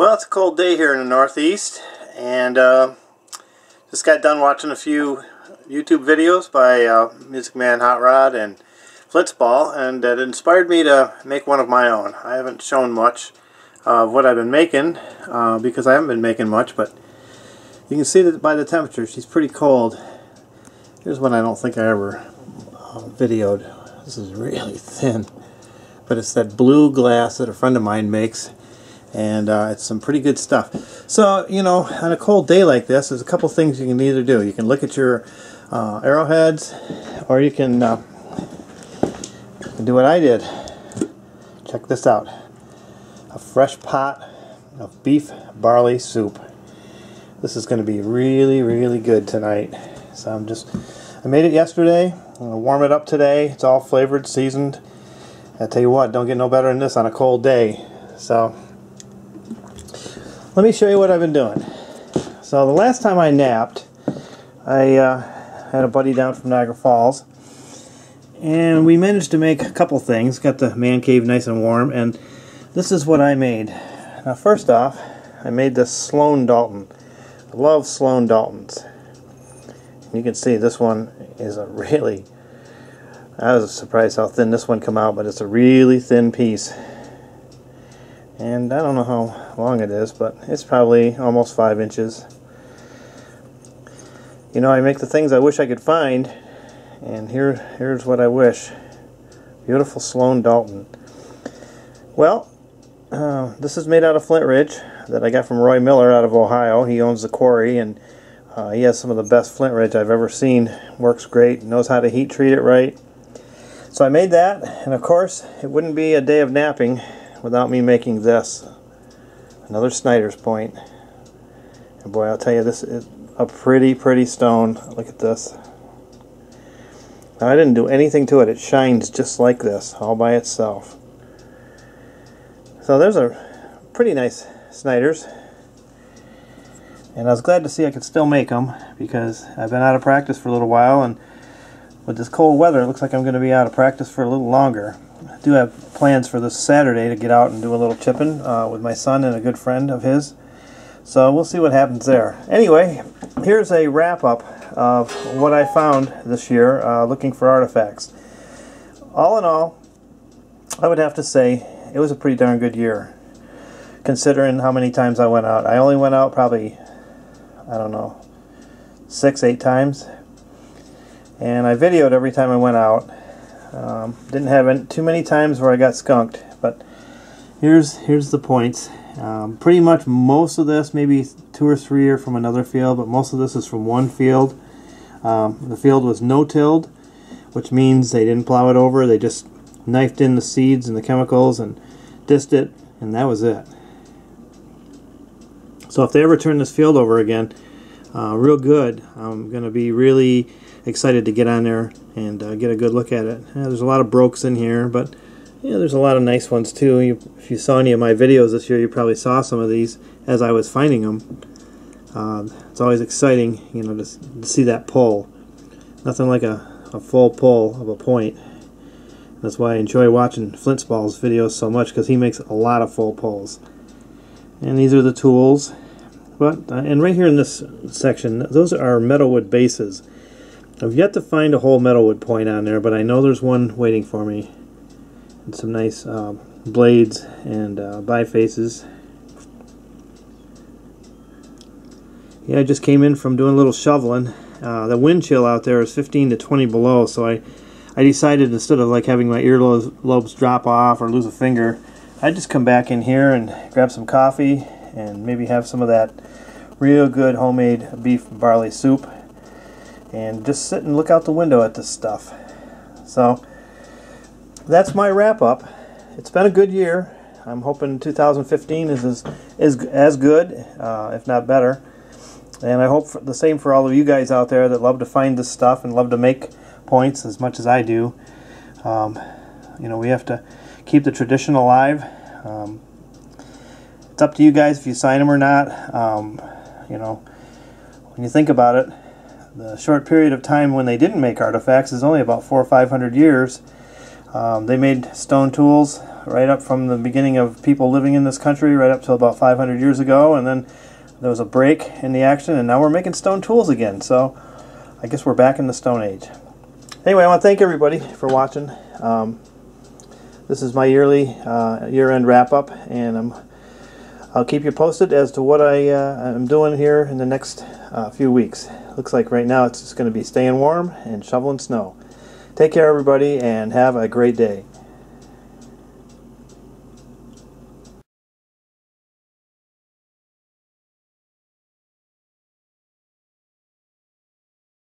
Well, it's a cold day here in the Northeast, and just got done watching a few YouTube videos by Music Man Hot Rod and Flintsball, and it inspired me to make one of my own. I haven't shown much of what I've been making because I haven't been making much, but you can see that by the temperature she's pretty cold. Here's one I don't think I ever videoed. This is really thin, but it's that blue glass that a friend of mine makes, and it's some pretty good stuff. So, you know, on a cold day like this, there's a couple things you can either do. You can look at your arrowheads, or you can do what I did. Check this out. A fresh pot of beef barley soup. This is going to be really, really good tonight. So I made it yesterday. I'm going to warm it up today. It's all flavored, seasoned. I tell you what, don't get no better than this on a cold day. So let me show you what I've been doing. So the last time I napped, I had a buddy down from Niagara Falls, and we managed to make a couple things. Got the man cave nice and warm, and this is what I made. Now, first off, I made this Sloan Dalton. I love Sloan Daltons. You can see this one is a really, I was surprised how thin this one come out, but it's a really thin piece. And I don't know how long it is, but it's probably almost 5 inches. You know, I make the things I wish I could find, and here's what I wish. Beautiful Sloan Dalton. Well, this is made out of Flint Ridge that I got from Roy Miller out of Ohio. He owns the quarry, and he has some of the best Flint Ridge I've ever seen. Works great, knows how to heat treat it right. So I made that, and of course, it wouldn't be a day of napping without me making this. Another Snyder's point. And boy, I'll tell you, this is a pretty stone. Look at this. Now, I didn't do anything to it. It shines just like this, all by itself. So there's a pretty nice Snyder's. And I was glad to see I could still make them, because I've been out of practice for a little while, and with this cold weather, it looks like I'm going to be out of practice for a little longer. I do have plans for this Saturday to get out and do a little chipping with my son and a good friend of his. So we'll see what happens there. Anyway, here's a wrap-up of what I found this year looking for artifacts. All in all, I would have to say it was a pretty darn good year, considering how many times I went out. I only went out probably, I don't know, 6-8 times. And I videoed every time I went out. Didn't have too many times where I got skunked, but here's the points. Pretty much most of this, maybe 2 or 3 are from another field, but most of this is from one field. The field was no-tilled, which means they didn't plow it over. They just knifed in the seeds and the chemicals and dissed it, and that was it. So if they ever turn this field over again, real good, I'm going to be really excited to get on there and get a good look at it. There's a lot of brokes in here, but yeah, there's a lot of nice ones too. If you saw any of my videos this year, you probably saw some of these as I was finding them. It's always exciting, you know, to see that pull. Nothing like a full pull of a point. That's why I enjoy watching Flintsball's videos so much, because he makes a lot of full pulls. And these are the tools. But and right here in this section, those are metalwood bases. I've yet to find a whole metalwood point on there, but I know there's one waiting for me. And some nice blades and bifaces. Yeah, I just came in from doing a little shoveling. The wind chill out there is 15 to 20 below, so I decided, instead of like having my earlobes drop off or lose a finger, I'd just come back in here and grab some coffee and maybe have some of that real good homemade beef barley soup and just sit and look out the window at this stuff. So that's my wrap-up. It's been a good year. I'm hoping 2015 is as good, if not better. And I hope the same for all of you guys out there that love to find this stuff and love to make points as much as I do. You know, we have to keep the tradition alive. It's up to you guys if you sign them or not. You know, when you think about it, the short period of time when they didn't make artifacts is only about 400 or 500 years. They made stone tools right up from the beginning of people living in this country, right up to about 500 years ago, and then there was a break in the action, and now we're making stone tools again. So I guess we're back in the Stone Age. Anyway, I want to thank everybody for watching. This is my yearly year-end wrap-up, and I'll keep you posted as to what I'm doing here in the next few weeks. Looks like right now it's just going to be staying warm and shoveling snow. Take care, everybody, and have a great day.